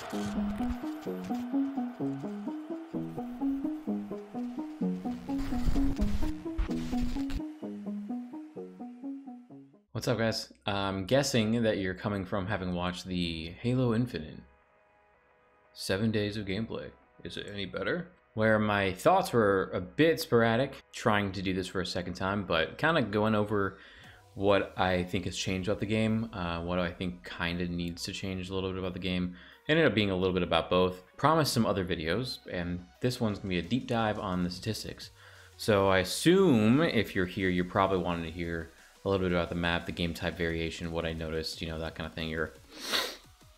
What's up, guys? I'm guessing that you're coming from having watched the Halo Infinite 7 days of gameplay. Is it any better? Where my thoughts were a bit sporadic, trying to do this for a second time, but kind of going over what I think has changed about the game, what I think kind of needs to change a little bit about the game. Ended up being a little bit about both. Promised some other videos, and this one's gonna be a deep dive on the statistics. So I assume if you're here, you probably wanted to hear a little bit about the map, the game type variation, what I noticed, you know, that kind of thing. You're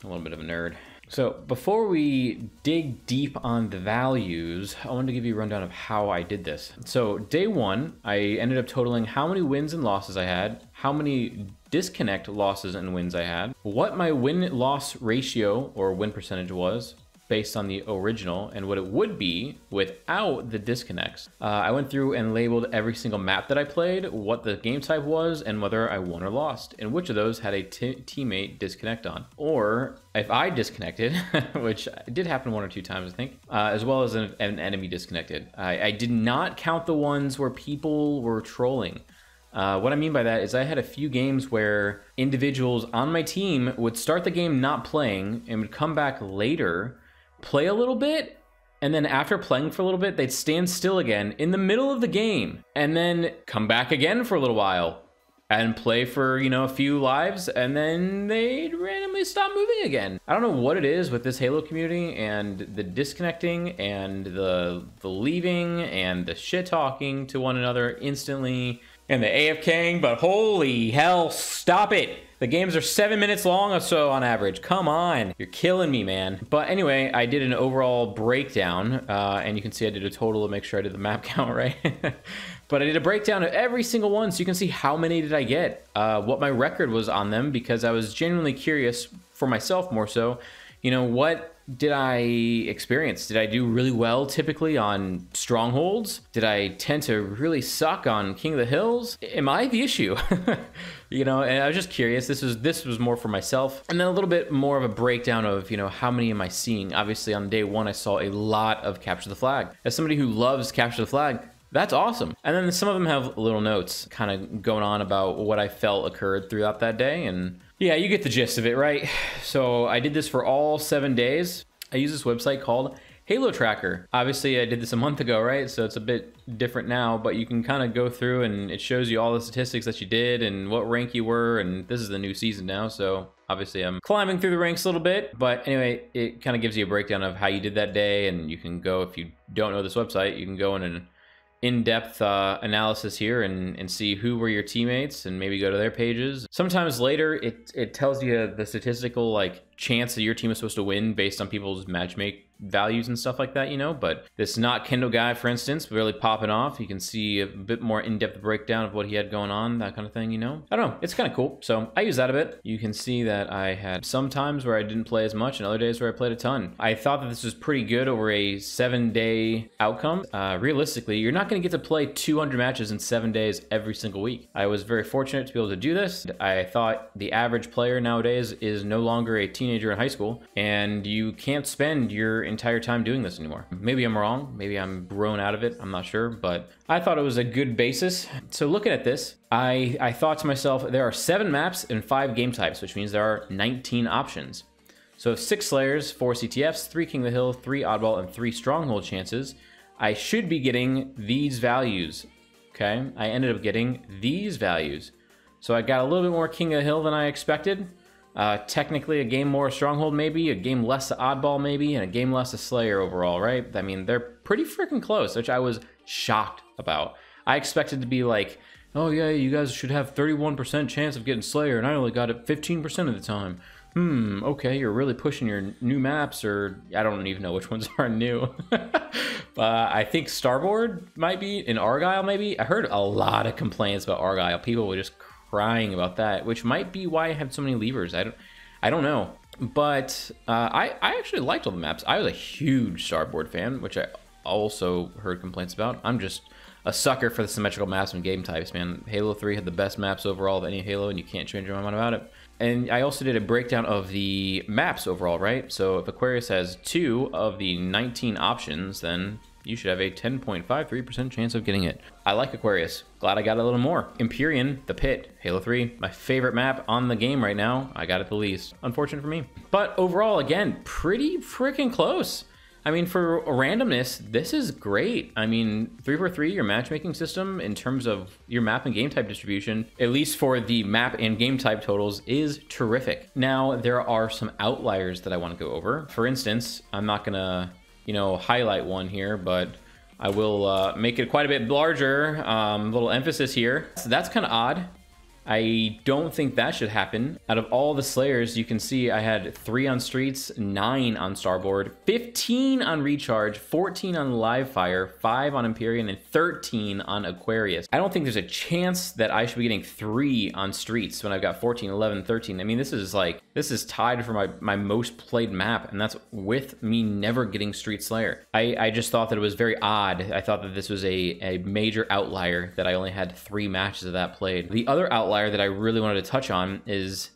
a little bit of a nerd. So before we dig deep on the values, I wanted to give you a rundown of how I did this. So day one, I ended up totaling how many wins and losses I had, how many disconnect losses and wins I had, what my win-loss ratio or win percentage was based on the original, and what it would be without the disconnects. I went through and labeled every single map that I played, what the game type was, and whether I won or lost, and which of those had a teammate disconnect on. Or if I disconnected, which did happen 1 or 2 times, I think, as well as an enemy disconnected. I did not count the ones where people were trolling. What I mean by that is I had a few games where individuals on my team would start the game not playing and would come back later, play a little bit, and then after playing for a little bit, they'd stand still again in the middle of the game and then come back again for a little while and play for, you know, a few lives, and then they'd randomly stop moving again. I don't know what it is with this Halo community and the disconnecting and the leaving and the shit talking to one another instantly and the AFKing, but holy hell, stop it. The games are 7 minutes long or so on average. Come on, you're killing me, man. But anyway, I did an overall breakdown, and you can see I did a total to make sure I did the map count right. But I did a breakdown of every single one so you can see how many did I get, what my record was on them, because I was genuinely curious for myself more so, you know, what did I experience? Did I do really well typically on strongholds? Did I tend to really suck on King of the Hills? Am I the issue? You know, and I was just curious. This was more for myself. And then a little bit more of a breakdown of, you know, how many am I seeing? Obviously on day one, I saw a lot of Capture the Flag. As somebody who loves Capture the Flag, that's awesome. And then some of them have little notes kind of going on about what I felt occurred throughout that day. And yeah, you get the gist of it, right? So I did this for all 7 days. I use this website called Halo Tracker. Obviously, I did this a month ago, right? So it's a bit different now, but you can kind of go through and it shows you all the statistics that you did and what rank you were. And this is the new season now, so obviously I'm climbing through the ranks a little bit. But anyway, it kind of gives you a breakdown of how you did that day. And you can go, if you don't know this website, you can go in and in-depth analysis here and see who were your teammates and maybe go to their pages. Sometimes later it tells you the statistical like chance that your team is supposed to win based on people's matchmake values and stuff like that, you know. But this Not Kindle guy, for instance, really popping off. You can see a bit more in-depth breakdown of what he had going on, that kind of thing, you know. I don't know, it's kind of cool. So I use that a bit. You can see that I had some times where I didn't play as much and other days where I played a ton. I thought that this was pretty good over a 7-day outcome. Realistically, you're not going to get to play 200 matches in 7 days every single week. I was very fortunate to be able to do this. I thought the average player nowadays is no longer a teenager in high school, and you can't spend your entire time doing this anymore. Maybe I'm wrong, maybe I'm grown out of it, I'm not sure, but I thought it was a good basis. So looking at this, I thought to myself, there are 7 maps and 5 game types, which means there are 19 options. So 6 Slayers, 4 CTFs, 3 King of the Hill, 3 Oddball, and 3 Stronghold chances. I should be getting these values, okay? I ended up getting these values. So I got a little bit more King of the Hill than I expected. Technically a game more Stronghold maybe, a game less Oddball maybe, and a game less Slayer overall, right? I mean, they're pretty freaking close, which I was shocked about. I expected to be like, oh yeah, you guys should have 31% chance of getting Slayer, and I only got it 15% of the time. Okay, you're really pushing your new maps, or I don't even know which ones are new. I think Starboard might be, in Argyle maybe. I heard a lot of complaints about Argyle. People were just crying about that, which might be why I have so many levers. I don't know. But I actually liked all the maps. I was a huge Starboard fan, which I also heard complaints about. I'm just a sucker for the symmetrical maps and game types, man. Halo 3 had the best maps overall of any Halo, and you can't change your mind about it. And I also did a breakdown of the maps overall, right? So if Aquarius has 2 of the 19 options, then you should have a 10.53% chance of getting it. I like Aquarius. Glad I got a little more. Empyrean, the Pit, Halo 3, my favorite map on the game right now. I got it the least. Unfortunate for me. But overall, again, pretty freaking close. I mean, for randomness, this is great. I mean, 343, your matchmaking system in terms of your map and game type distribution, at least for the map and game type totals, is terrific. Now, there are some outliers that I want to go over. For instance, I'm not gonna, you know, highlight one here, but I will make it quite a bit larger. Little emphasis here. So that's kind of odd. I don't think that should happen. Out of all the Slayers, you can see I had 3 on Streets, 9 on Starboard, 15 on Recharge, 14 on Livefire, 5 on Empyrean, and 13 on Aquarius. I don't think there's a chance that I should be getting 3 on Streets when I've got 14, 11, 13. I mean, this is tied for my most played map, and that's with me never getting Street Slayer. I just thought that it was very odd. I thought that this was a major outlier that I only had 3 matches of that played. The other outlier that I really wanted to touch on is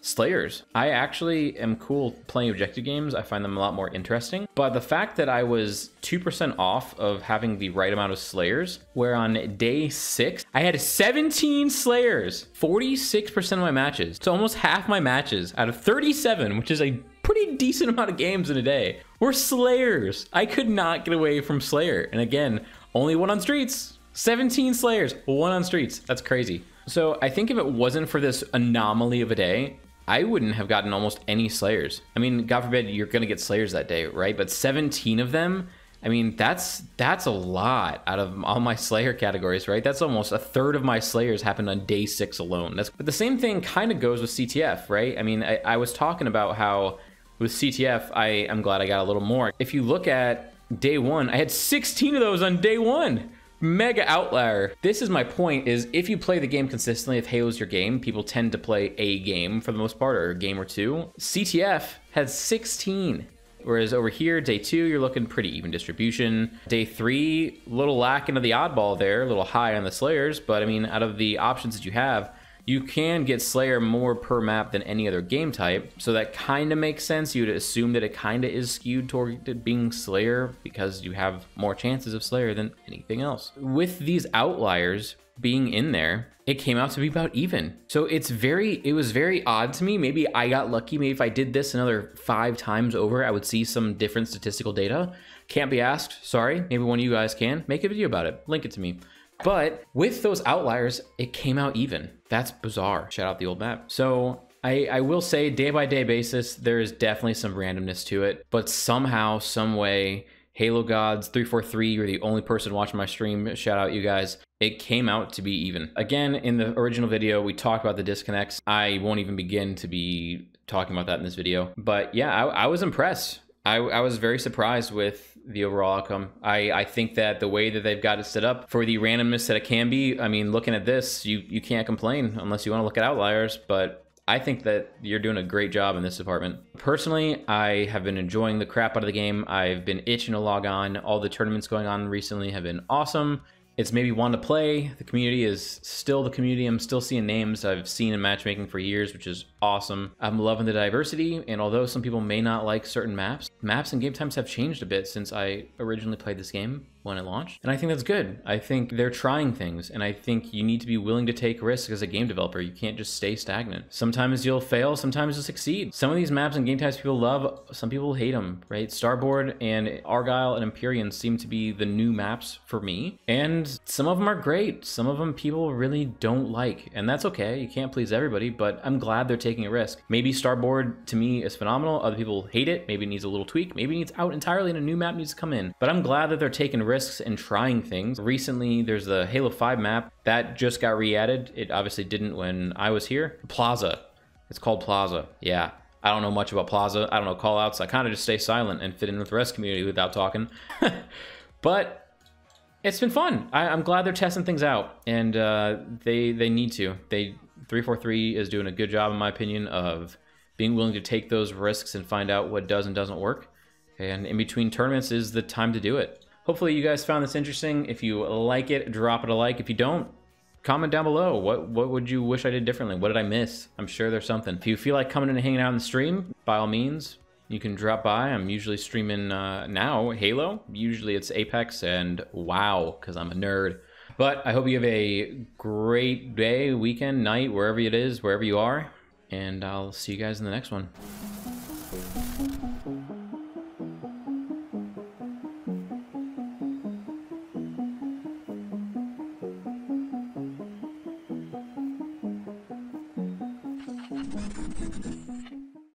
Slayers. I actually am cool playing objective games. I find them a lot more interesting. But the fact that I was 2% off of having the right amount of Slayers, where on day 6, I had 17 Slayers, 46% of my matches. So almost half my matches out of 37, which is a pretty decent amount of games in a day, were Slayers. I could not get away from Slayer. And again, only 1 on Streets. 17 Slayers, 1 on Streets. That's crazy. So I think if it wasn't for this anomaly of a day, I wouldn't have gotten almost any Slayers. I mean, God forbid you're gonna get Slayers that day, right? But 17 of them, I mean, that's a lot out of all my Slayer categories, right? That's almost a third of my Slayers happened on day 6 alone. But the same thing kind of goes with CTF, right? I mean, I was talking about how with CTF, I'm glad I got a little more. If you look at day 1, I had 16 of those on day 1. Mega outlier. This is my point, is if you play the game consistently, if Halo's your game, people tend to play a game for the most part, or a game or 2. CTF has 16. Whereas over here, day 2, you're looking pretty even distribution. Day 3, a little lacking of the oddball there, a little high on the Slayers, but I mean, out of the options that you have, you can get Slayer more per map than any other game type, so that kind of makes sense. You'd assume that it kind of is skewed toward being Slayer because you have more chances of Slayer than anything else. With these outliers being in there, it came out to be about even. So it was very odd to me. Maybe I got lucky. Maybe if I did this another 5 times over, I would see some different statistical data. Can't be asked, sorry. Maybe one of you guys can. Make a video about it, link it to me. But with those outliers, it came out even. That's bizarre. Shout out the old map. So I will say, day by day basis, there is definitely some randomness to it, but somehow, some way, Halo Gods 343, you're the only person watching my stream. Shout out you guys. It came out to be even. Again, in the original video, we talked about the disconnects. I won't even begin to be talking about that in this video. But yeah, I was impressed. I was very surprised with the overall outcome. I think that the way that they've got it set up for the randomness that it can be, I mean, looking at this, you can't complain unless you want to look at outliers, but I think that you're doing a great job in this department. Personally, I have been enjoying the crap out of the game. I've been itching to log on. All the tournaments going on recently have been awesome. It's maybe one to play. The community is still the community. I'm still seeing names I've seen in matchmaking for years, which is awesome. I'm loving the diversity, and although some people may not like certain maps and game times have changed a bit since I originally played this game when it launched. And I think that's good. I think they're trying things, and I think you need to be willing to take risks as a game developer. You can't just stay stagnant. Sometimes you'll fail, sometimes you'll succeed. Some of these maps and game types people love, some people hate them, right? Starboard and Argyle and Empyrean seem to be the new maps for me, and some of them are great. Some of them people really don't like, and that's okay. You can't please everybody, but I'm glad they're taking a risk. Maybe Starboard to me is phenomenal. Other people hate it. Maybe it needs a little tweak. Maybe it needs out entirely and a new map needs to come in. But I'm glad that they're taking risks and trying things. Recently, there's the Halo 5 map that just got re-added. It obviously didn't when I was here. Plaza. It's called Plaza. Yeah. I don't know much about Plaza. I don't know call-outs. I kind of just stay silent and fit in with the rest of the community without talking. But it's been fun. I'm glad they're testing things out, and they need to. 343 is doing a good job, in my opinion, of being willing to take those risks and find out what does and doesn't work. And in between tournaments is the time to do it. Hopefully you guys found this interesting. If you like it, drop it a like. If you don't, comment down below. What would you wish I did differently? What did I miss? I'm sure there's something. If you feel like coming in and hanging out in the stream, by all means, you can drop by. I'm usually streaming now Halo. Usually it's Apex and WoW, because I'm a nerd. But I hope you have a great day, weekend, night, wherever it is, wherever you are. And I'll see you guys in the next one.